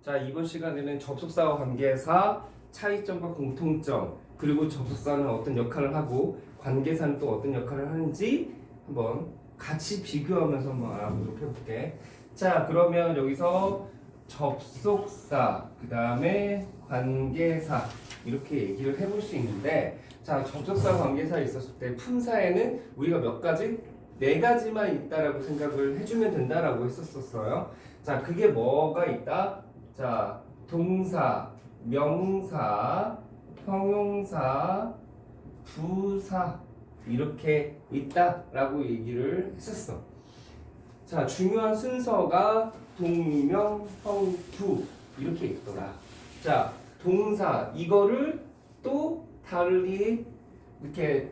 자, 이번 시간에는 접속사와 관계사, 차이점과 공통점, 그리고 접속사는 어떤 역할을 하고 관계사는 또 어떤 역할을 하는지 한번 같이 비교하면서 한번 알아보도록 해볼게. 자, 그러면 여기서 접속사, 그 다음에 관계사 이렇게 얘기를 해볼 수 있는데, 자, 접속사 관계사에 있었을 때 품사에는 우리가 몇 가지? 네 가지만 있다라고 생각을 해주면 된다라고 했었어요. 자, 그게 뭐가 있다? 자, 동사, 명사, 형용사, 부사 이렇게 있다라고 얘기를 했었어. 자, 중요한 순서가 동명, 형, 부 이렇게 있더라. 자, 동사 이거를 또 달리 이렇게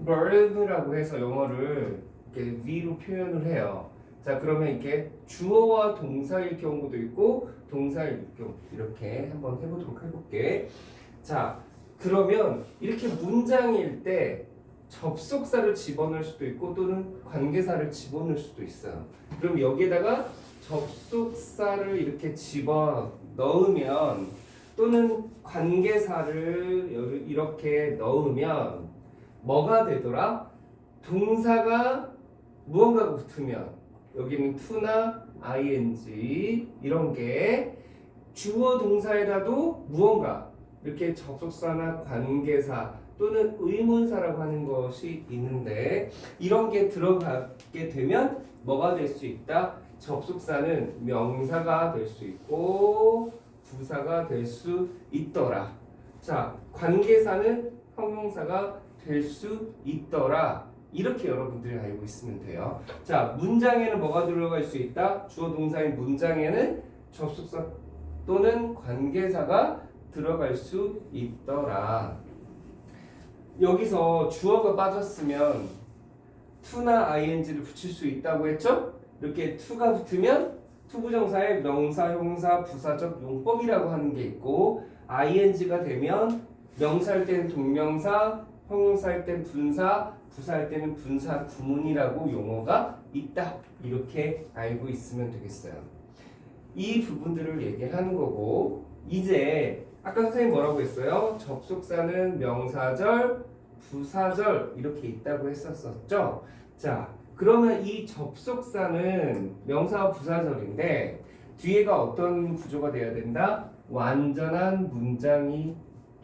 verb라고 해서 영어를 이렇게 위로 표현을 해요. 자, 그러면 이렇게 주어와 동사일 경우도 있고 동사일 경우 이렇게 한번 해볼게. 자, 그러면 이렇게 문장일 때 접속사를 집어넣을 수도 있고 또는 관계사를 집어넣을 수도 있어요. 그럼 여기에다가 접속사를 이렇게 집어 넣으면 또는 관계사를 이렇게 넣으면 뭐가 되더라? 동사가 무언가가 붙으면 여기는 to나 ing 이런 게 주어 동사에다도 무언가 이렇게 접속사나 관계사 또는 의문사라고 하는 것이 있는데 이런 게 들어가게 되면 뭐가 될 수 있다? 접속사는 명사가 될 수 있고 부사가 될 수 있더라. 자, 관계사는 형용사가 될 수 있더라. 이렇게 여러분들이 알고 있으면 돼요. 자, 문장에는 뭐가 들어갈 수 있다? 주어 동사인 문장에는 접속사 또는 관계사가 들어갈 수 있더라. 여기서 주어가 빠졌으면 to나 ing를 붙일 수 있다고 했죠? 이렇게 to가 붙으면 투부정사의 명사, 형용사, 부사적 용법이라고 하는 게 있고 ing가 되면 명사일 때는 동명사, 형용사일 땐 분사, 부사할 때는 분사 구문이라고 용어가 있다. 이렇게 알고 있으면 되겠어요. 이 부분들을 얘기하는 거고 이제 아까 선생님 뭐라고 했어요? 접속사는 명사절, 부사절 이렇게 있다고 했었었죠? 자, 그러면 이 접속사는 명사와 부사절인데 뒤에가 어떤 구조가 돼야 된다? 완전한 문장이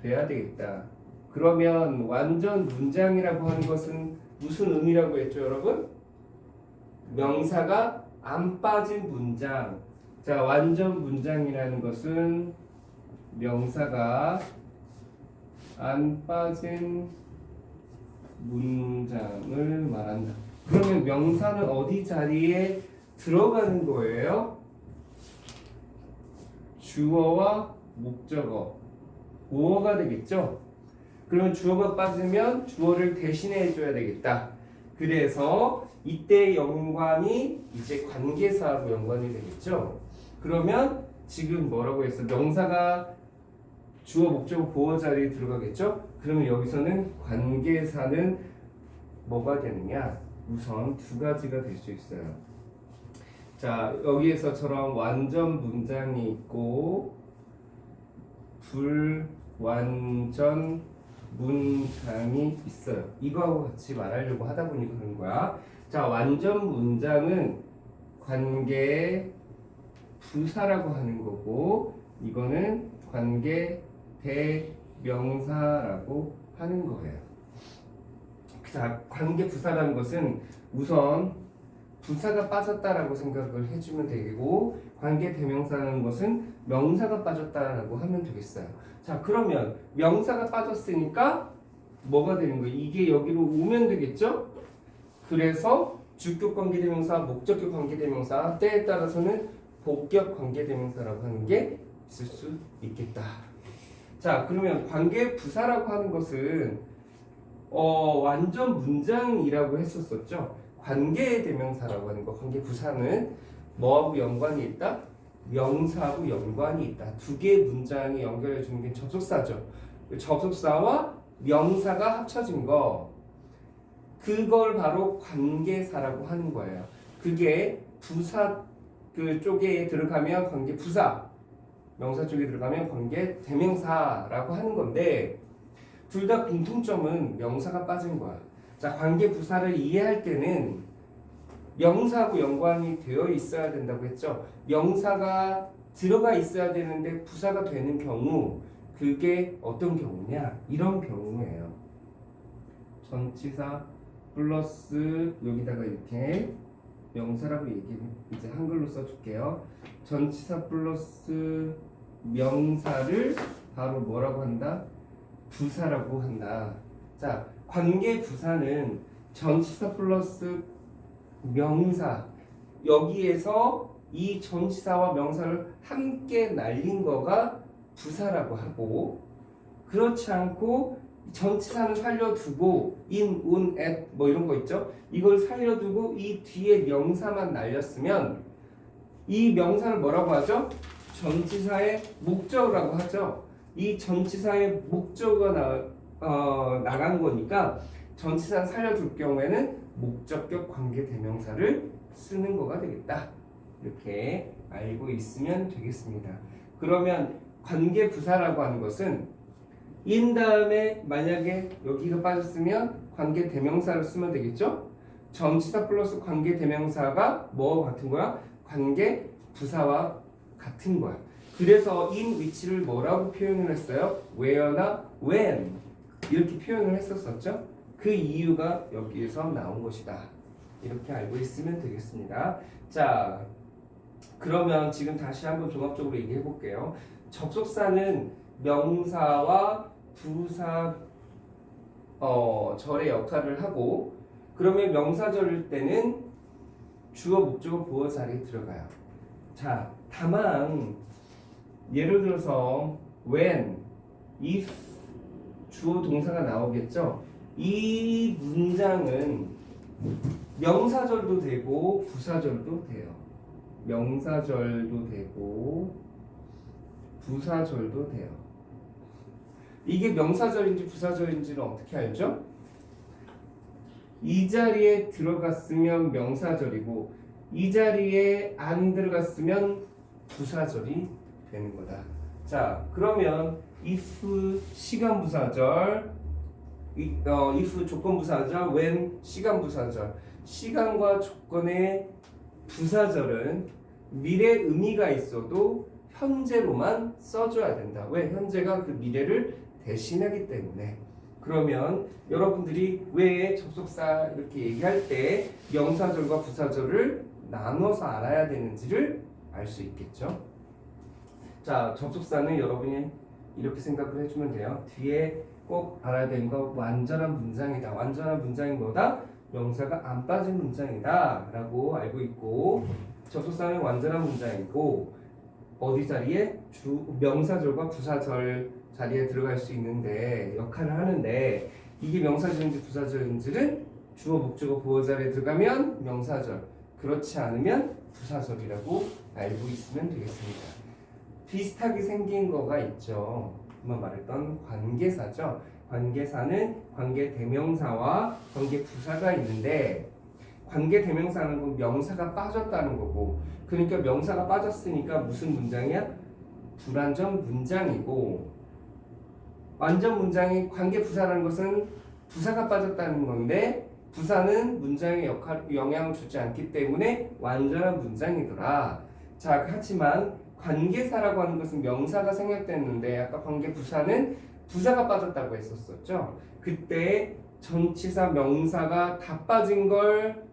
돼야 되겠다. 그러면 완전 문장이라고 하는 것은 무슨 의미라고 했죠, 여러분? 명사가 안 빠진 문장. 자, 완전 문장이라는 것은 명사가 안 빠진 문장을 말한다. 그러면 명사는 어디 자리에 들어가는 거예요? 주어와 목적어. 보어가 되겠죠? 그러면 주어가 빠지면 주어를 대신해 해줘야 되겠다. 그래서 이때 연관이 이제 관계사하고 연관이 되겠죠. 그러면 지금 뭐라고 했어? 명사가 주어, 목적어, 보어 자리에 들어가겠죠. 그러면 여기서는 관계사는 뭐가 되느냐? 우선 두 가지가 될 수 있어요. 자, 여기에서처럼 완전 문장이 있고 불완전 문장이 있어요. 이거하고 같이 말하려고 하다 보니 그런 거야. 자, 완전 문장은 관계 부사라고 하는 거고 이거는 관계 대명사라고 하는 거예요. 자, 관계 부사라는 것은 우선 부사가 빠졌다라고 생각을 해주면 되고 관계 대명사라는 것은 명사가 빠졌다라고 하면 되겠어요. 자, 그러면 명사가 빠졌으니까 뭐가 되는 거예요? 이게 여기로 오면 되겠죠? 그래서 주격 관계대명사, 목적격 관계대명사, 때에 따라서는 복격 관계대명사라고 하는 게 있을 수 있겠다. 자, 그러면 관계 부사라고 하는 것은 완전 문장이라고 했었었죠. 관계 대명사라고 하는 거, 관계 부사는 뭐하고 연관이 있다? 명사하고 연관이 있다. 두 개의 문장이 연결해 주는 게 접속사죠. 접속사와 명사가 합쳐진 거, 그걸 바로 관계사라고 하는 거예요. 그게 부사 그 쪽에 들어가면 관계 부사, 명사 쪽에 들어가면 관계 대명사라고 하는 건데 둘 다 공통점은 명사가 빠진 거야. 자, 관계 부사를 이해할 때는 명사하고 연관이 되어 있어야 된다고 했죠. 명사가 들어가 있어야 되는데 부사가 되는 경우 그게 어떤 경우냐? 이런 경우예요. 전치사 플러스 여기다가 이렇게 명사라고 이제 한글로 써줄게요. 전치사 플러스 명사를 바로 뭐라고 한다? 부사라고 한다. 자, 관계 부사는 전치사 플러스 명사 여기에서 이 전치사와 명사를 함께 날린 거가 부사라고 하고 그렇지 않고 전치사는 살려두고 in, un, at 뭐 이런 거 있죠? 이걸 살려두고 이 뒤에 명사만 날렸으면 이 명사를 뭐라고 하죠? 전치사의 목적어라고 하죠. 이 전치사의 목적어가 나간 거니까 전치사를 살려둘 경우에는 목적격 관계 대명사를 쓰는 거가 되겠다. 이렇게 알고 있으면 되겠습니다. 그러면 관계 부사라고 하는 것은 in 다음에 만약에 여기가 빠졌으면 관계 대명사를 쓰면 되겠죠? 전치사 플러스 관계 대명사가 뭐와 같은 거야? 관계 부사와 같은 거야. 그래서 in which를 뭐라고 표현을 했어요? where나 when 이렇게 표현을 했었었죠? 그 이유가 여기에서 나온 것이다. 이렇게 알고 있으면 되겠습니다. 자, 그러면 지금 다시 한번 종합적으로 얘기해 볼게요. 접속사는 명사와 부사 절의 역할을 하고 그러면 명사절일 때는 주어, 목적어, 보어 자리에 들어가요. 자, 다만 예를 들어서 when, if 주어 동사가 나오겠죠. 이 문장은 명사절도 되고 부사절도 돼요. 명사절도 되고 부사절도 돼요. 이게 명사절인지 부사절인지는 어떻게 알죠? 이 자리에 들어갔으면 명사절이고 이 자리에 안 들어갔으면 부사절이 되는 거다. 자, 그러면 if 시간 부사절, if 조건 부사절, when 시간 부사절. 시간과 조건의 부사절은 미래 의미가 있어도 현재로만 써줘야 된다. 왜? 현재가 그 미래를 대신하기 때문에. 그러면 여러분들이 왜 접속사 이렇게 얘기할 때 명사절과 부사절을 나눠서 알아야 되는지를 알 수 있겠죠. 자, 접속사는 여러분이 이렇게 생각을 해주면 돼요. 뒤에 꼭 알아야 되는 거 완전한 문장이다. 완전한 문장이 뭐다? 명사가 안 빠진 문장이다 라고 알고 있고 접속사는 완전한 문장이고 어디 자리에? 명사절과 부사절 자리에 들어갈 수 있는데 역할을 하는데 이게 명사절인지 부사절인지는 주어, 목적어, 보어 자리에 들어가면 명사절 그렇지 않으면 부사절이라고 알고 있으면 되겠습니다. 비슷하게 생긴 거가 있죠. 한번 말했던 관계사죠. 관계사는 관계 대명사와 관계 부사가 있는데 관계 대명사는 그 명사가 빠졌다는 거고 그러니까 명사가 빠졌으니까 무슨 문장이야? 불완전 문장이고 완전 문장이 관계 부사라는 것은 부사가 빠졌다는 건데 부사는 문장의 영향을 주지 않기 때문에 완전한 문장이더라. 자, 하지만 관계사라고 하는 것은 명사가 생략됐는데 아까 관계 부사는 부사가 빠졌다고 했었었죠. 그때 전치사 명사가 다 빠진 걸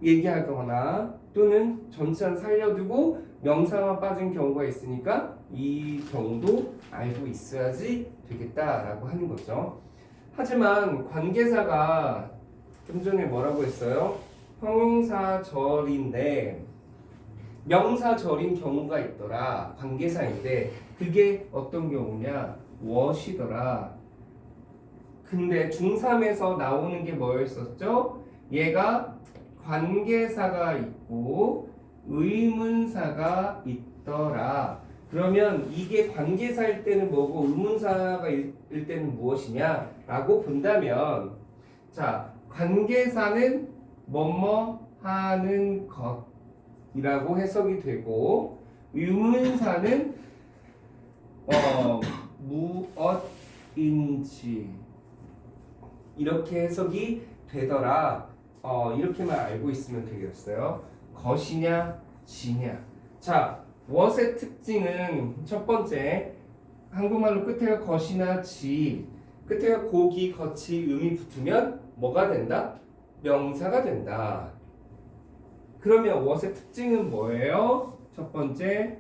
얘기하거나 또는 전치사는 살려두고 명사만 빠진 경우가 있으니까 이 경우도 알고 있어야지 되겠다라고 하는 거죠. 하지만 관계사가 좀 전에 뭐라고 했어요? 형용사절인데 명사절인 경우가 있더라. 관계사인데 그게 어떤 경우냐? what이더라. 근데 중3에서 나오는 게 뭐였었죠? 얘가 관계사가 있고 의문사가 있더라. 그러면 이게 관계사일 때는 뭐고 의문사일 때는 무엇이냐 라고 본다면 자, 관계사는 뭐뭐 하는 것이라고 해석이 되고 의문사는 무엇인지 이렇게 해석이 되더라. 이렇게만 알고 있으면 되겠어요. 것이냐 지냐. 자, what의 특징은 첫 번째 한국말로 끝에가 것이나 지, 끝에가 고기, 거치, 음이 붙으면 뭐가 된다? 명사가 된다. 그러면 what의 특징은 뭐예요? 첫 번째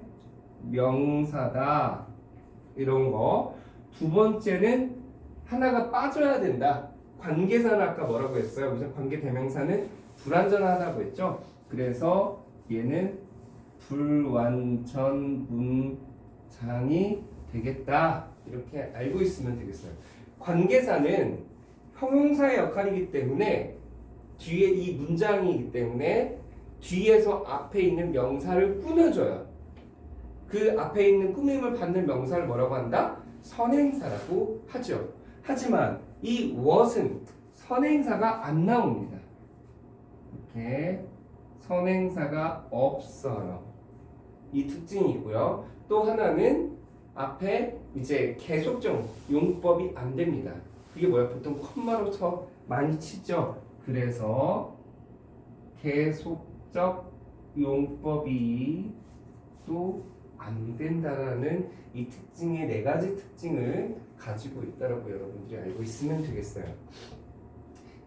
명사다. 이런 거. 두 번째는 하나가 빠져야 된다. 관계사는 아까 뭐라고 했어요? 우선 관계 대명사는 불완전하다고 했죠. 그래서 얘는 불완전 문장이 되겠다. 이렇게 알고 있으면 되겠어요. 관계사는 형용사의 역할이기 때문에 뒤에 이 문장이기 때문에 뒤에서 앞에 있는 명사를 꾸며줘요. 그 앞에 있는 꾸밈을 받는 명사를 뭐라고 한다? 선행사라고 하죠. 하지만 이 what은 선행사가 안 나옵니다. 이렇게 선행사가 없어요. 이 특징이고요. 또 하나는 앞에 이제 계속적 용법이 안 됩니다. 그게 뭐야? 보통 콤마로 쳐 많이 치죠. 그래서 계속적 용법이 또 안 된다라는 이 특징의 네 가지 특징을 가지고 있다라고 여러분들이 알고 있으면 되겠어요.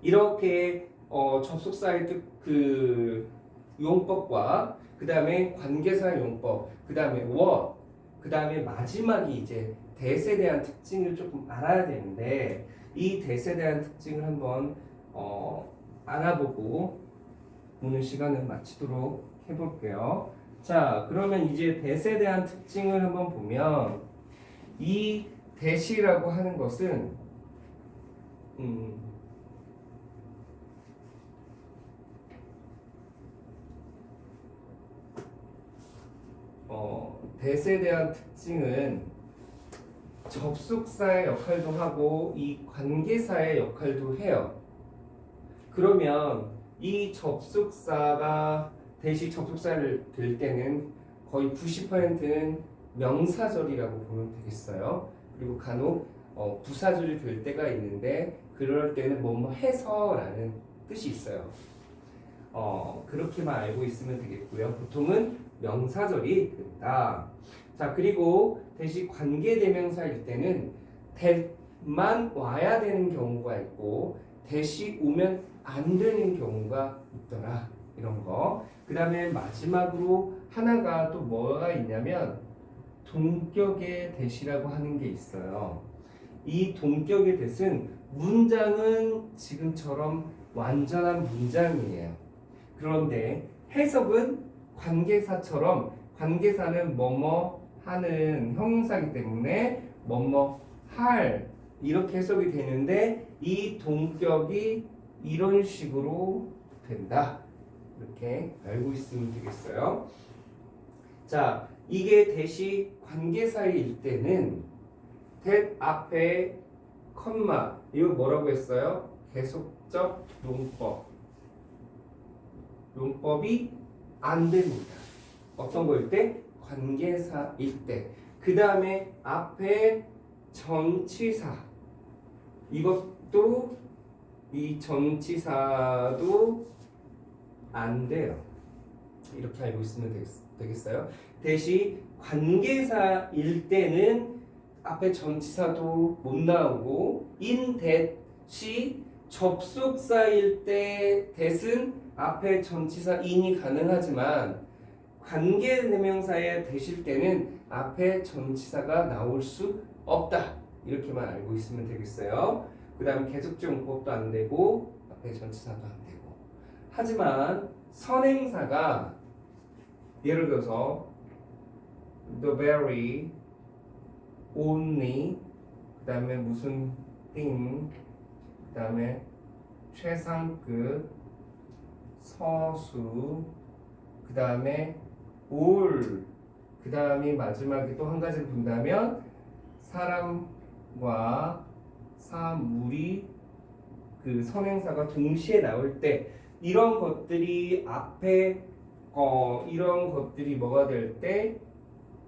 이렇게 접속사의 그 용법과 그 다음에 관계사 용법, 그 다음에 what, 그 다음에 마지막이 이제 that에 대한 특징을 조금 알아야 되는데 이 that에 대한 특징을 한번 알아보고 오늘 시간을 마치도록 해볼게요. 자, 그러면 이제 that에 대한 특징을 한번 보면 이 that이라고 하는 것은 that에 대한 특징은 접속사의 역할도 하고 이 관계사의 역할도 해요. 그러면 이 접속사가 that이 접속사를 될 때는 거의 90%는 명사절이라고 보면 되겠어요. 그리고 간혹 부사절이 될 때가 있는데 그럴 때는 뭐뭐 해서라는 뜻이 있어요. 그렇게만 알고 있으면 되겠고요. 보통은 명사절이 된다. 자, 그리고 that이 관계대명사일 때는 that만 와야 되는 경우가 있고 that이 오면 안 되는 경우가 있더라. 이런 거. 그 다음에 마지막으로 하나가 또 뭐가 있냐면 동격의 that이라고 하는 게 있어요. 이 동격의 that은 문장은 지금처럼 완전한 문장이에요. 그런데 해석은 관계사처럼 관계사는 뭐뭐 하는 형용사이기 때문에 뭐뭐 할 이렇게 해석이 되는데 이 동격이 이런 식으로 된다. 이렇게 알고 있으면 되겠어요. 자, 이게 that이 관계사일 때는 that 앞에 컴마 이거 뭐라고 했어요? 계속적 용법이 안 됩니다. 어떤 거일 때? 관계사일 때. 그 다음에 앞에 전치사 이것도 이 전치사도 안 돼요. 이렇게 알고 있으면 되겠어요. 대신 관계사일 때는 앞에 전치사도 못 나오고 in that이 접속사일 때 that은 앞에 전치사 in이 가능하지만 관계대명사에 되실 때는 앞에 전치사가 나올 수 없다. 이렇게만 알고 있으면 되겠어요. 그 다음에 계속적 용법도 안 되고 앞에 전치사도 안 되고. 하지만 선행사가 예를 들어서 the very, only, 그 다음에 무슨 thing, 그 다음에 최상급, 서수, 그 다음에 all, 그 다음에 마지막에 또 한 가지를 본다면 사람과 사물이 그 선행사가 동시에 나올 때 이런 것들이 앞에 이런 것들이 뭐가 될 때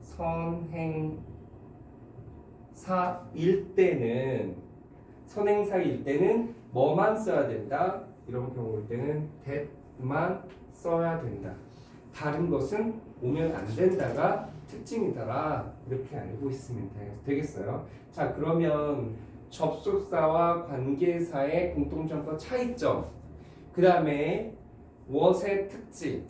선행사가 선행사일 때는 선행사일 때는 뭐만 써야 된다. 이런 경우일 때는 that만 써야 된다. 다른 것은 오면 안 된다가 특징이더라. 이렇게 알고 있으면 되겠어요. 자, 그러면 접속사와 관계사의 공통점과 차이점, 그 다음에 what의 특징,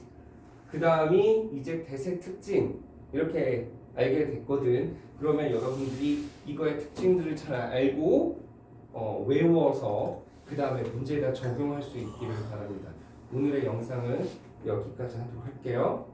그 다음이 이제 that의 특징 이렇게 알게 됐거든. 그러면 여러분들이 이거의 특징들을 잘 알고 외워서 그 다음에 문제에다 적용할 수 있기를 바랍니다. 오늘의 영상은 여기까지 하도록 할게요.